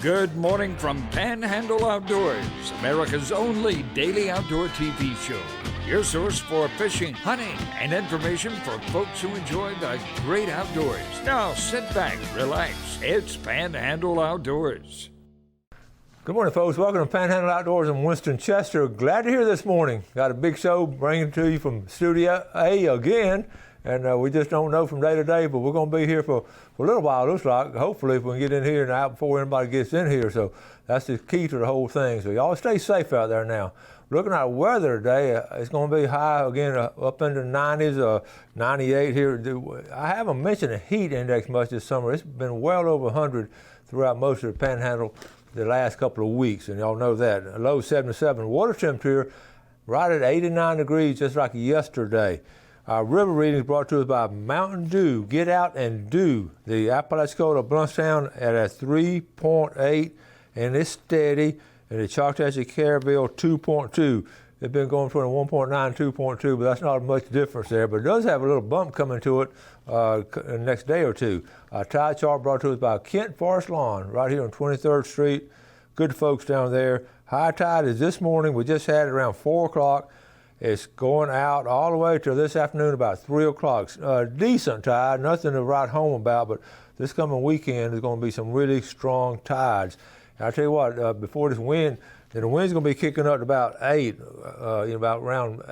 Good morning from Panhandle Outdoors, America's only daily outdoor TV show. Your source for fishing, hunting, and information for folks who enjoy the great outdoors. Now sit back, relax. It's Panhandle Outdoors. Good morning, folks. Welcome to Panhandle Outdoors in Winston, Chester. Glad to hear this morning. Got a big show bringing to you from Studio A again. And we just don't know from day to day, but we're going to be here for a little while, it looks like. Hopefully, if we can get in here and out before anybody gets in here. So that's the key to the whole thing. So y'all stay safe out there now. Looking at the weather today, it's going to be high again, up into the 90s, 98 here. I haven't mentioned the heat index much this summer. It's been well over 100 throughout most of the Panhandle the last couple of weeks, and y'all know that. A low 77. Water temperature right at 89 degrees, just like yesterday. Our river readings brought to us by Mountain Dew. Get out and do. The Apalachicola Bluntstown at a 3.8, and it's steady. And the Choctaw Carabelle 2.2. It's been going from 1.9, 2.2, but that's not much difference there. But it does have a little bump coming to it the next day or two. Our tide chart brought to us by Kent Forest Lawn, right here on 23rd Street. Good folks down there. High tide is this morning. We just had it around 4 o'clock. It's going out all the way till this afternoon about 3 o'clock. Decent tide, nothing to write home about, but this coming weekend is going to be some really strong tides. And I'll tell you what, before this wind, the wind's going to be kicking up to about 8, about around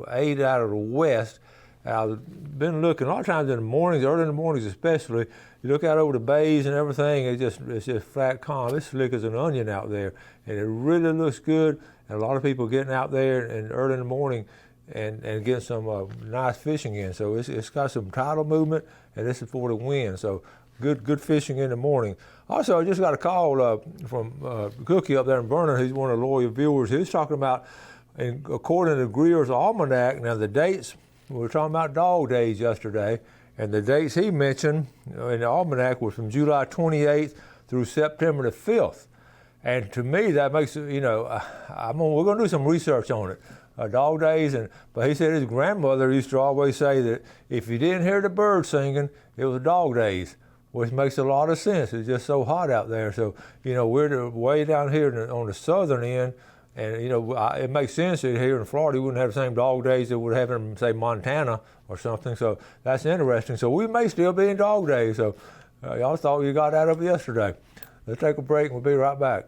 8 out of the west. I've been looking a lot of times in the mornings, early in the mornings especially. You look out over the bays and everything, it's just flat calm. It's slick as an onion out there, and it really looks good. And a lot of people getting out there and early in the morning and getting some nice fishing in. So it's got some tidal movement, and this is for the wind. So good fishing in the morning. Also, I just got a call from Cookie up there in Vernon. He's one of the loyal viewers. He was talking about, and according to Greer's Almanac, now the dates, we were talking about dog days yesterday, and the dates he mentioned in the Almanac was from July 28th through September the 5th. And to me, that makes, we're going to do some research on it, dog days. But he said his grandmother used to always say that if you didn't hear the birds singing, it was dog days, which makes a lot of sense. It's just so hot out there. So, we're way down here on the southern end, and, it makes sense that here in Florida, you wouldn't have the same dog days that would have in, say, Montana or something. So that's interesting. So we may still be in dog days. So y'all thought you got that up yesterday. Let's take a break and we'll be right back.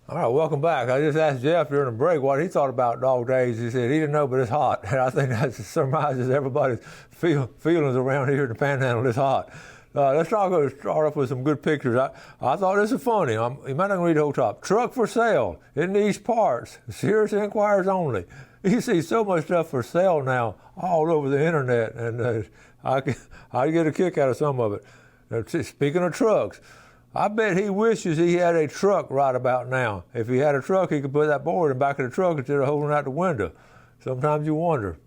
All right, welcome back. I just asked Jeff during the break what he thought about dog days. He said he didn't know, but it's hot. And I think that surmises everybody's feelings around here in the Panhandle. It's hot. Let's start off with some good pictures. I thought this was funny. You might not read the whole top. Truck for sale in these parts. Serious inquiries only. You see so much stuff for sale now all over the internet, and I get a kick out of some of it. Speaking of trucks, I bet he wishes he had a truck right about now. If he had a truck, he could put that board in the back of the truck instead of holding out the window. Sometimes you wonder.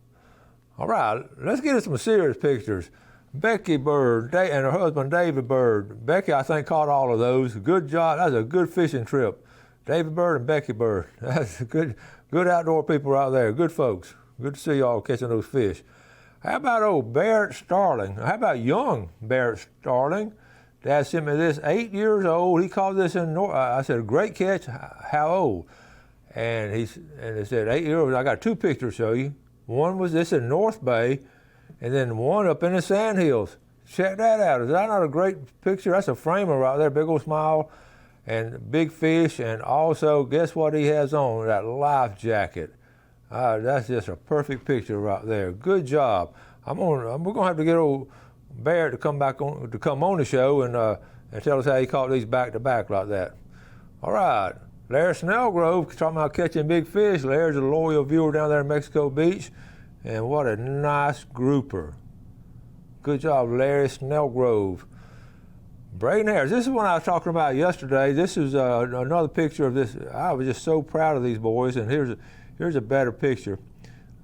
All right, let's get into some serious pictures. Becky Bird and her husband David Bird. Becky, I think, caught all of those. Good job. That was a good fishing trip. David Bird and Becky Bird. That's good outdoor people out there. Good folks. Good to see y'all catching those fish. How about old Barrett Starling? How about young Barrett Starling? Dad sent me this, 8 years old. He caught this in North. I said, great catch. How old? And he said, 8 years old. I got 2 pictures to show you. One was this in North Bay, and then one up in the Sandhills. Check that out. Is that not a great picture? That's a framer right there, big old smile, and big fish. And also, guess what he has on? That life jacket. That's just a perfect picture right there. Good job. We're gonna have to get old Barrett to come on the show and tell us how he caught these back to back like that. All right, Larry Snellgrove talking about catching big fish. Larry's a loyal viewer down there in Mexico Beach, and what a nice grouper. Good job, Larry Snellgrove. Braden Harris, this is one I was talking about yesterday. This is another picture of this. I was just so proud of these boys, and here's a better picture.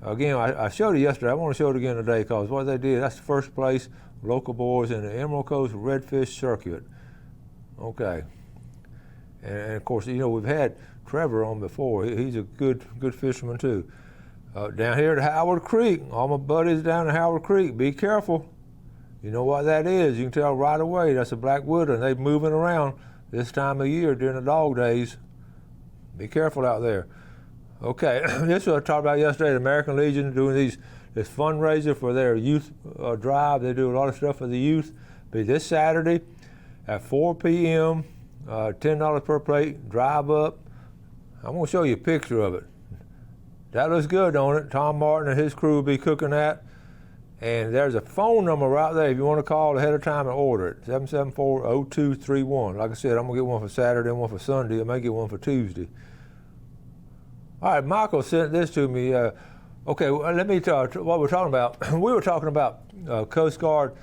Again, I showed it yesterday. I want to show it again today because what they did, that's the first place local boys in the Emerald Coast Redfish Circuit. Okay. And of course, we've had Trevor on before. He's a good fisherman too. Down here at Howard Creek, all my buddies down at Howard Creek, be careful. You know what that is. You can tell right away. That's a black widow, and they're moving around this time of year during the dog days. Be careful out there. Okay, this was I talked about yesterday. The American Legion doing this fundraiser for their youth drive. They do a lot of stuff for the youth. Be this Saturday at 4 p.m., $10 per plate, drive up. I'm going to show you a picture of it. That looks good, don't it? Tom Martin and his crew will be cooking that. And there's a phone number right there if you want to call ahead of time and order it, 774-0231. Like I said, I'm going to get one for Saturday and one for Sunday. I may get one for Tuesday. All right, Michael sent this to me. Okay, well, let me tell you what we're talking about. We were talking about Coast Guard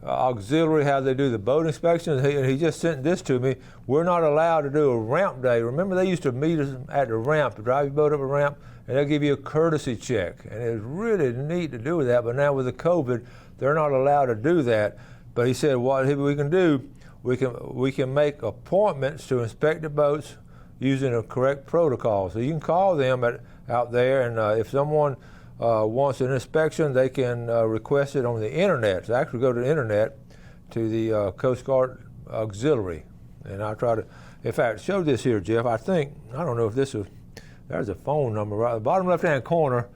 auxiliary, how they do the boat inspections. He just sent this to me. We're not allowed to do a ramp day. Remember, they used to meet us at the ramp, drive your boat up a ramp, and they'll give you a courtesy check. And it's really neat to do that, but now with the COVID, they're not allowed to do that. But he said what we can do, we can make appointments to inspect the boats using a correct protocol. So you can call them out there, and if someone wants an inspection, they can request it on the internet. So actually go to the internet to the Coast Guard Auxiliary. And I'll try to, in fact, show this here, Jeff. I don't know if this is, there's a phone number right at the bottom left-hand corner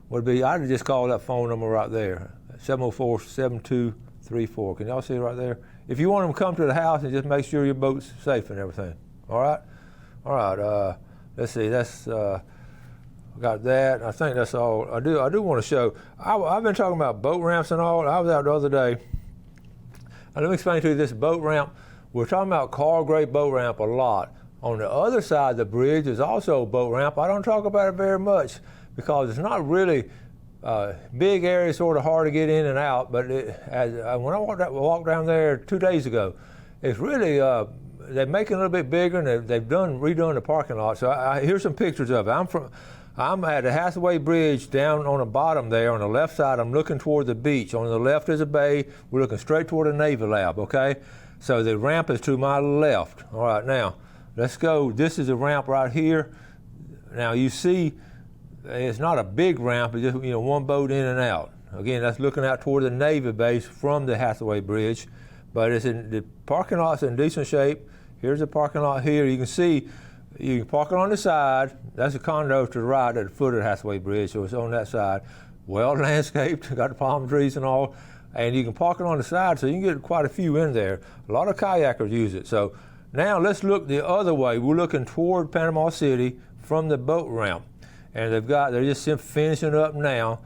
would be, I'd just call that phone number right there, 704-7234. Can y'all see it right there? If you want them to come to the house and just make sure your boat's safe and everything. All right? All right, let's see, that's, got that. I think that's all. I do want to show, I've been talking about boat ramps and all. I was out the other day. Let me explain to you this boat ramp. We're talking about Carl Gray boat ramp a lot. On the other side of the bridge is also a boat ramp. I don't talk about it very much because it's not really big area, sort of hard to get in and out. But when I walked down there 2 days ago, it's really, they're making it a little bit bigger, and they've redone the parking lot. So here's some pictures of it. I'm at the Hathaway Bridge down on the bottom there. On the left side, I'm looking toward the beach. On the left is a bay. We're looking straight toward the Navy lab, okay? So the ramp is to my left. All right, now, let's go. This is a ramp right here. Now, you see, it's not a big ramp. It's just, one boat in and out. Again, that's looking out toward the Navy base from the Hathaway Bridge. But the parking lot's in decent shape. Here's the parking lot here. You can see, you can park it on the side. That's a condo to the right at the foot of the Hathaway Bridge, so it's on that side. Well landscaped, got the palm trees and all. And you can park it on the side, so you can get quite a few in there. A lot of kayakers use it. So now let's look the other way. We're looking toward Panama City from the boat ramp. And they're just finishing up now.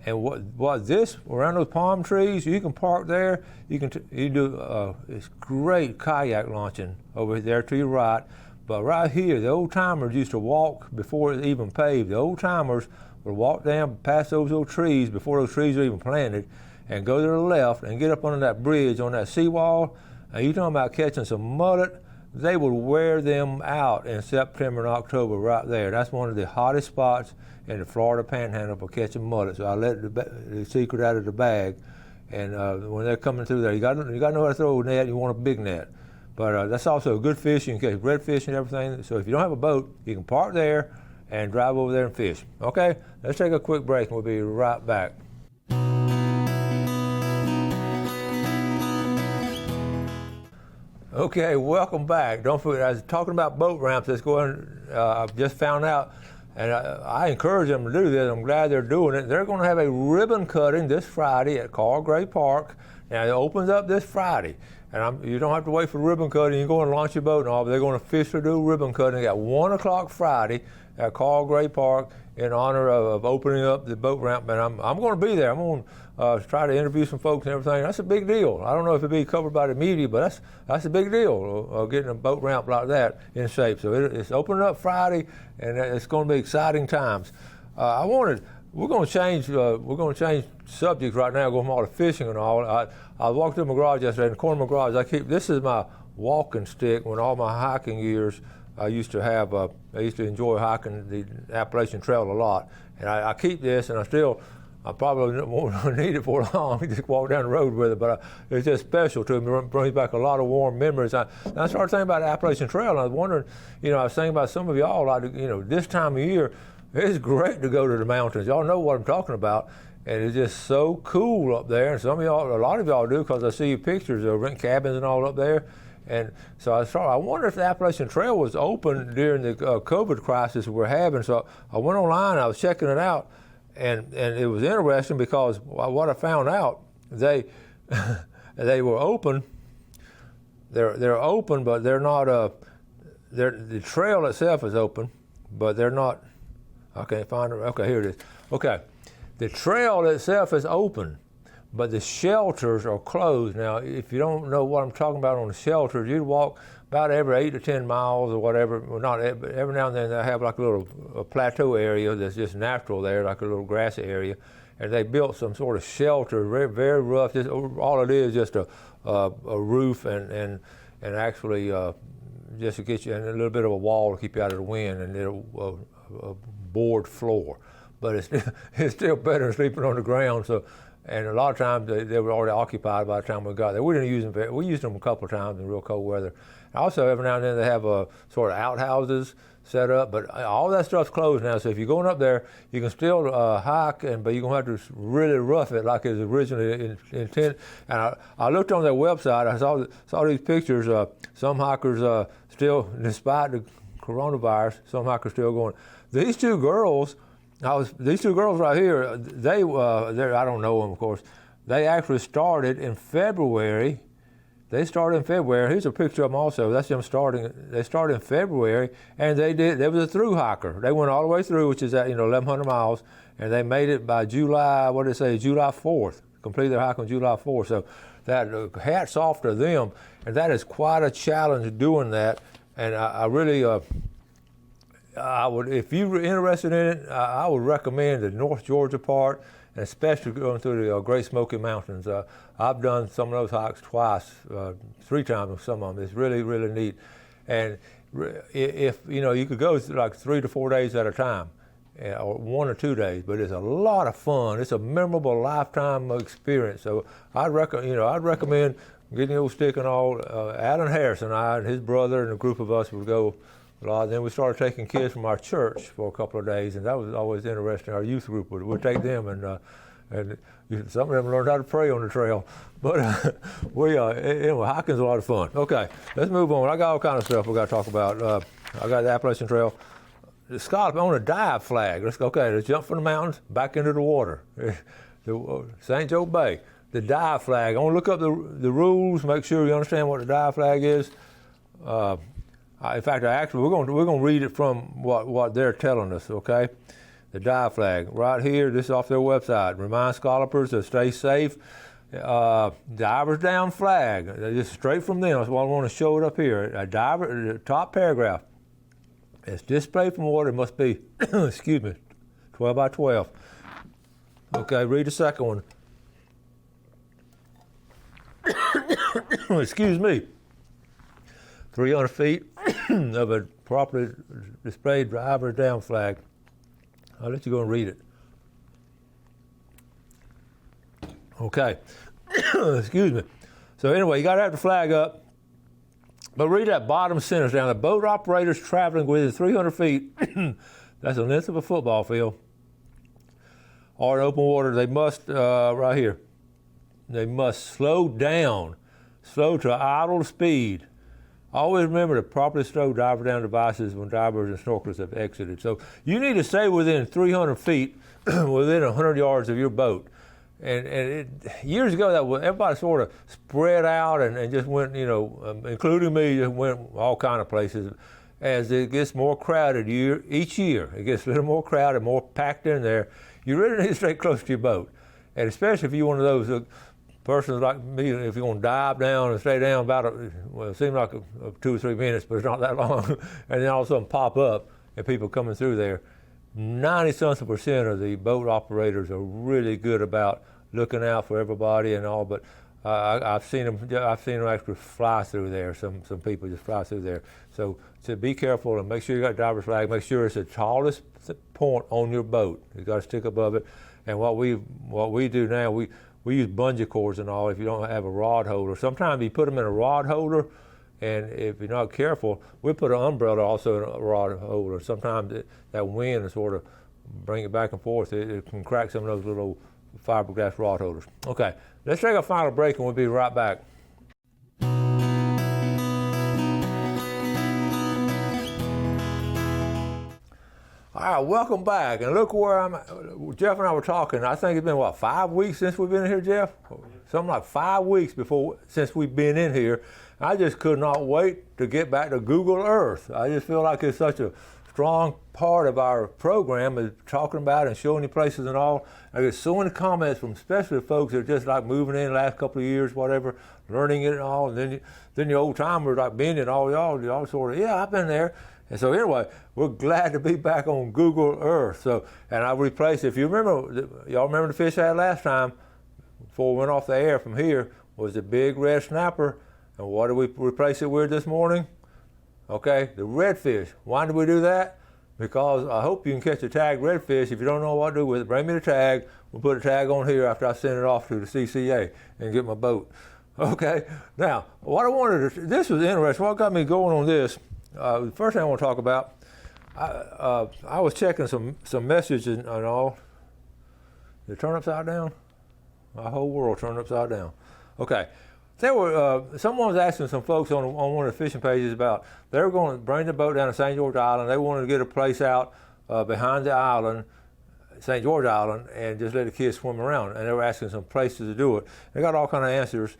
And what this, around those palm trees, you can park there. You do this great kayak launching over there to your right. But right here, the old timers used to walk before it even paved. The old timers would walk down past those old trees before those trees were even planted and go to the left and get up under that bridge on that seawall. And you're talking about catching some mullet. They would wear them out in September and October right there. That's one of the hottest spots in the Florida Panhandle for catching mullet. So I let the secret out of the bag. And when they're coming through there, you got to know how to throw a net. You want a big net. But that's also good fish. You can catch redfish and everything. So if you don't have a boat, you can park there and drive over there and fish. Okay, let's take a quick break and we'll be right back. Okay, welcome back. Don't forget, I was talking about boat ramps. I've just found out, and I encourage them to do this. I'm glad they're doing it. They're going to have a ribbon cutting this Friday at Carl Gray Park. Now, it opens up this Friday. And you don't have to wait for ribbon cutting. You can go and launch your boat and all, but they're going to officially do ribbon cutting at 1 o'clock Friday at Carl Gray Park in honor of opening up the boat ramp. And I'm going to be there. I'm going to try to interview some folks and everything. That's a big deal. I don't know if it'll be covered by the media, but that's a big deal, getting a boat ramp like that in shape. So it's opening up Friday, and it's going to be exciting times. We're going to change subjects right now, going from all the fishing and all. I walked to my garage yesterday, in the corner of my garage, this is my walking stick. When all my hiking years, I used to enjoy hiking the Appalachian Trail a lot. And I keep this, and I probably won't need it for long, just walk down the road with it, but it's just special to me. It brings back a lot of warm memories. I started thinking about the Appalachian Trail, and I was wondering, I was thinking about some of y'all, this time of year, It's great to go to the mountains. Y'all know what I'm talking about. And it's just so cool up there. And a lot of y'all do, because I see your pictures of rent cabins and all up there. And so I wonder if the Appalachian Trail was open during the COVID crisis we're having. So I went online, I was checking it out, and it was interesting because what I found out, they were open. They're open, but they're not. The trail itself is open, but they're not. I can't find it. Okay, here it is. Okay, the trail itself is open, but the shelters are closed. Now, if you don't know what I'm talking about on the shelters, you'd walk about every 8 to 10 miles or whatever. Well, not every, every now and then they have like a plateau area that's just natural there, like a little grassy area, and they built some sort of shelter, very, very rough. Just, all it is just a roof and actually just to get you, and a little bit of a wall to keep you out of the wind, and a board floor. But it's still better than sleeping on the ground. So, and a lot of times they were already occupied by the time we got there. We didn't use them. We used them a couple of times in real cold weather. Also, every now and then they have sort of outhouses set up, but all that stuff's closed now. So if you're going up there, you can still hike, but you're gonna have to really rough it like it was originally intended. And I looked on their website. I saw these pictures. Some hikers still, despite the coronavirus, some hikers still going. These two girls right here, I don't know them, of course. They actually started in February. Here's a picture of them also. That's them starting. They started in February, and there was a through hiker. They went all the way through, which is at 1,100 miles, and they made it by July 4th. Completed their hike on July 4th. So that hats off to them, and that is quite a challenge doing that. And I really, I would, if you were interested in it, I would recommend the North Georgia part, and especially going through the Great Smoky Mountains. I've done some of those hikes twice, 3 times with some of them. It's really, really neat. And if, you could go like 3 to 4 days at a time, or 1 or 2 days, but it's a lot of fun. It's a memorable lifetime experience. So I'd recommend getting the old stick and all. Alan Harris and I and his brother and a group of us would go a lot. Then we started taking kids from our church for a couple of days, and that was always interesting. Our youth group would take them, and some of them learned how to pray on the trail. But anyway, hiking's a lot of fun. Okay, let's move on. I got all kind of stuff we got to talk about. I got the Appalachian Trail. The scallop on a dive flag. Let's jump from the mountains back into the water. The St. Joe Bay. The dive flag. I want to look up the rules, make sure you understand what the dive flag is. In fact, we're going to read it from what they're telling us. Okay, the dive flag right here. This is off their website. Remind scallopers to stay safe. Divers down flag. Just straight from them. That's why I want to show it up here. A diver. The top paragraph. It's displayed from water. It must be, 12 by 12. Okay, read the second one. Excuse me. 300 feet of a properly displayed driver down flag. I'll let you go and read it. Okay. Excuse me. So anyway, you got to have the flag up. But read that bottom sentence down. The boat operators traveling within 300 feet, that's the length of a football field, or in open water, they must, right here, they must slow down, slow to idle speed. Always remember to properly slow diver down devices when divers and snorkelers have exited. So you need to stay within 300 feet, within 100 yards of your boat. And years ago, everybody sort of spread out and just went, including me, just went all kind of places. As it gets more crowded each year, it gets a little more crowded, more packed in there. You really need to stay close to your boat. And especially if you're one of those persons like me, if you're going to dive down and stay down it seems like 2 or 3 minutes, but it's not that long. And then all of a sudden pop up and people coming through there. 90% of the boat operators are really good about looking out for everybody and all, but I've seen them actually fly through there. Some people just fly through there. So be careful and make sure you got a diver's flag. Make sure it's the tallest point on your boat. You got to stick above it. And what we do now, we use bungee cords and all. If you don't have a rod holder, sometimes you put them in a rod holder, And if you're not careful, we put an umbrella also in a rod holder. Sometimes that wind is sort of bring it back and forth. It can crack some of those little fiberglass rod holders. Okay, let's take a final break and we'll be right back. All right, welcome back. And look where I'm at. Jeff and I were talking. I think it's been, 5 weeks since we've been here, Jeff? Something like 5 weeks since we've been in here. I just could not wait to get back to Google Earth. I just feel like it's such a strong part of our program is talking about and showing you places and all. I get so many comments from especially folks that are just like moving in the last couple of years, whatever, learning it and all. And then your old timers like Benny and all y'all sort of, yeah, I've been there. And so anyway, we're glad to be back on Google Earth. So, and I replaced, if you remember, y'all remember the fish I had last time before we went off the air from here was the big red snapper. And what did we replace it with this morning? Okay, the redfish. Why did we do that? Because I hope you can catch a tagged redfish. If you don't know what to do with it, bring me the tag. We'll put a tag on here after I send it off to the CCA and get my boat. Okay, now, what I wanted to, this was interesting. What got me going on this, the first thing I want to talk about, I was checking some messages and all. Did it turn upside down? My whole world turned upside down. Okay. There were someone was asking some folks on one of the fishing pages about they were going to bring the boat down to St. George Island. They wanted to get a place out behind the island, St. George Island, and just let the kids swim around. And they were asking some places to do it. They got all kind of answers.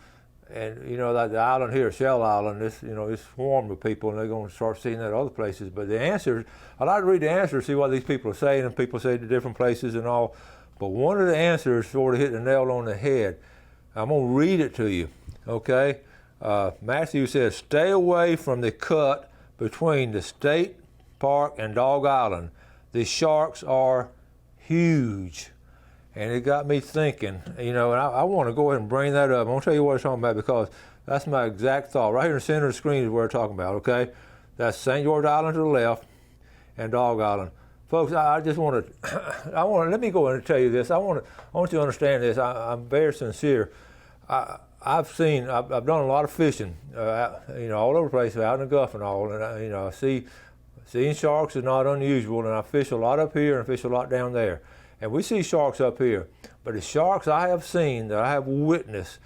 And you know, like the island here, Shell Island, it's swarmed with people, and they're going to start seeing that at other places. But the answers, I like to read the answers, see what these people are saying, and people say the different places and all. But one of the answers sort of hit the nail on the head. I'm going to read it to you. Okay, Matthew says, stay away from the cut between the state park and Dog Island. The sharks are huge. And it got me thinking, and I want to go ahead and bring that up. I'm going to tell you what it's talking about because that's my exact thought. Right here in the center of the screen is where we're talking about, okay? That's St. George Island to the left and Dog Island. Folks, I just want to, let me go ahead and tell you this. I want you to understand this. I'm very sincere. I've done a lot of fishing, all over the place, out in the Gulf and all, and I seeing sharks is not unusual, and I fish a lot up here and fish a lot down there, and we see sharks up here. But the sharks I have seen, that I have witnessed,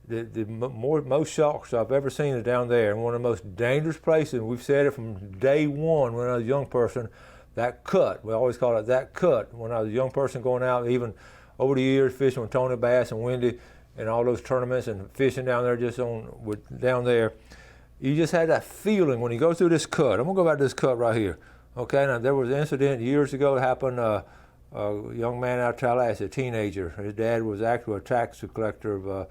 most sharks I've ever seen is down there, and one of the most dangerous places. And we've said it from day one when I was a young person. That cut, we always call it that cut. When I was a young person going out, even over the years fishing with Tony Bass and Wendy, and all those tournaments and fishing down there down there, you just had that feeling when you go through this cut. I'm gonna go back to this cut right here. Okay, now there was an incident years ago that happened, a young man out of Tallahassee, a teenager. His dad was actually a tax collector of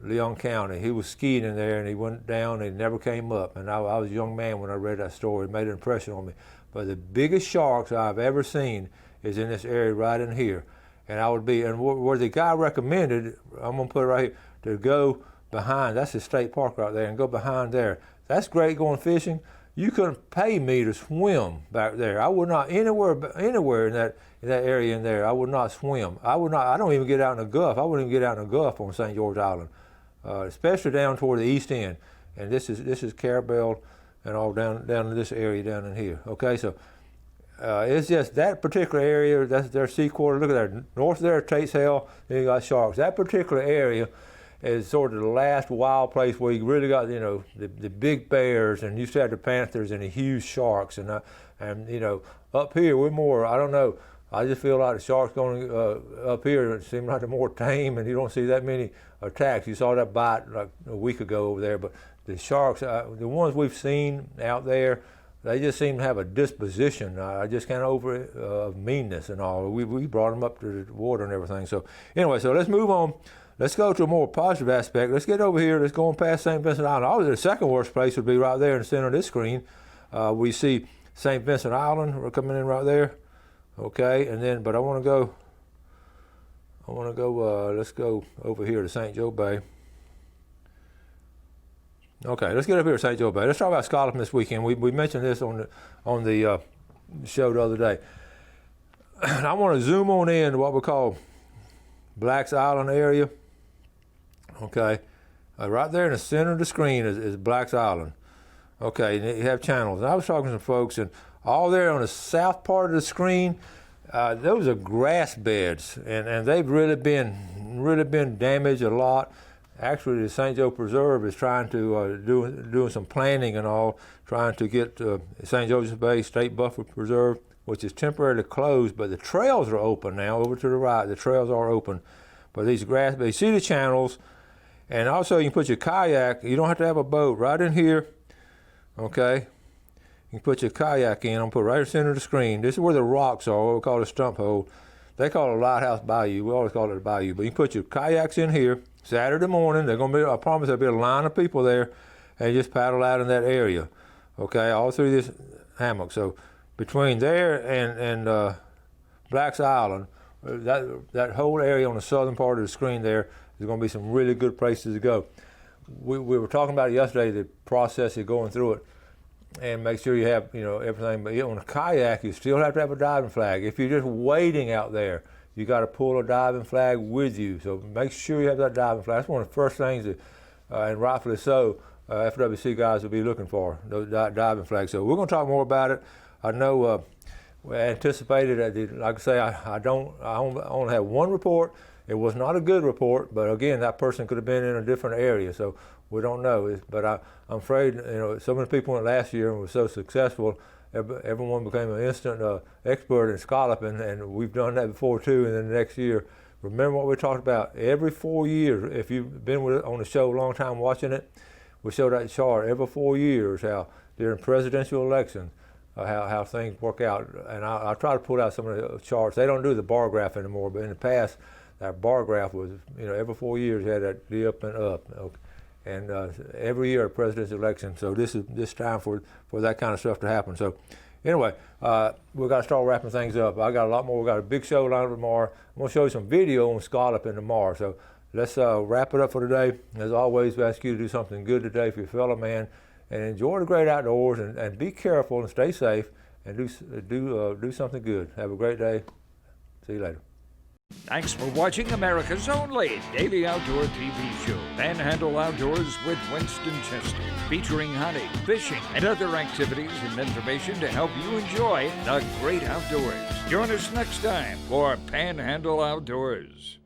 Leon County. He was skiing in there and he went down and he never came up. And I was a young man when I read that story. It made an impression on me. But the biggest sharks I've ever seen is in this area right in here. And I would be, and where the guy recommended, I'm going to put it right here, to go behind, that's the state park right there, and go behind there. That's great going fishing. You couldn't pay me to swim back there. I would not, anywhere in that area in there, I would not swim. I don't even get out in the Gulf. I wouldn't even get out in the Gulf on St. George Island, especially down toward the east end. And this is Carabel and all down in this area down in here. Okay, so. It's just that particular area, that's their sea quarter. Look at that, north there, Tate's Hell, then you got sharks. That particular area is sort of the last wild place where you really got, the big bears, and you used to have the panthers and the huge sharks. And up here, we're more, I don't know, I just feel like the sharks going up here, it seems like they're more tame, and you don't see that many attacks. You saw that bite like a week ago over there, but the sharks, the ones we've seen out there, they just seem to have a disposition, just kind of over meanness and all. We brought them up to the water and everything. So anyway, so let's move on. Let's go to a more positive aspect. Let's get over here. Let's go on past St. Vincent Island. Obviously, the second worst place would be right there in the center of this screen. We see St. Vincent Island. We're coming in right there. Okay, and then, but I want to go, let's go over here to St. Joe Bay. Okay, let's get up here to St. Joe Bay. Let's talk about scalloping this weekend. We mentioned this on the show the other day. I want to zoom on in to what we call Black's Island area. Okay, right there in the center of the screen is Black's Island. Okay, and you have channels. And I was talking to some folks, and all there on the south part of the screen, those are grass beds, and they've really been damaged a lot. Actually, the St. Joe Preserve is trying to doing some planning and all, trying to get St. Joseph Bay State Buffer Preserve, which is temporarily closed, but the trails are open now. Over to the right, the trails are open, but these grass beds. You see the channels, and also you can put your kayak. You don't have to have a boat. Right in here, okay. You can put your kayak in. I'm put right in the center of the screen. This is where the rocks are, what we call a stump hole. They call it a lighthouse bayou. We always call it a bayou. But you can put your kayaks in here. Saturday morning, they're going to be, I promise there'll be a line of people there, and you just paddle out in that area, okay, all through this hammock. So between there and Black's Island, that whole area on the southern part of the screen there is going to be some really good places to go. We were talking about it yesterday, the process of going through it, and make sure you have, everything. But on a kayak, you still have to have a diving flag. If you're just wading out there, you got to pull a diving flag with you. So make sure you have that diving flag. That's one of the first things that, and rightfully so, FWC guys will be looking for, those diving flags. So we're going to talk more about it. I know we anticipated, like I say, I only have one report. It was not a good report, but again, that person could have been in a different area, so we don't know. But I'm afraid, so many people went last year and were so successful. Everyone became an instant expert in scalloping, and we've done that before too. And then the next year, remember what we talked about? Every 4 years, if you've been on the show a long time watching it, we show that chart every 4 years how during presidential elections, how things work out. And I try to pull out some of the charts. They don't do the bar graph anymore, but in the past, that bar graph was, every 4 years had that dip and up. Okay. And every year a presidential election, so this is this time for that kind of stuff to happen. So anyway, we've got to start wrapping things up. I got a lot more. We got a big show lined up tomorrow. I'm going to show you some video on scalloping tomorrow. So let's wrap it up for today. As always, we ask you to do something good today for your fellow man, and enjoy the great outdoors, and be careful and stay safe, and do something good. Have a great day. See you later. Thanks for watching America's only daily outdoor TV show, Panhandle Outdoors with Winston Chester, featuring hunting, fishing, and other activities and information to help you enjoy the great outdoors. Join us next time for Panhandle Outdoors.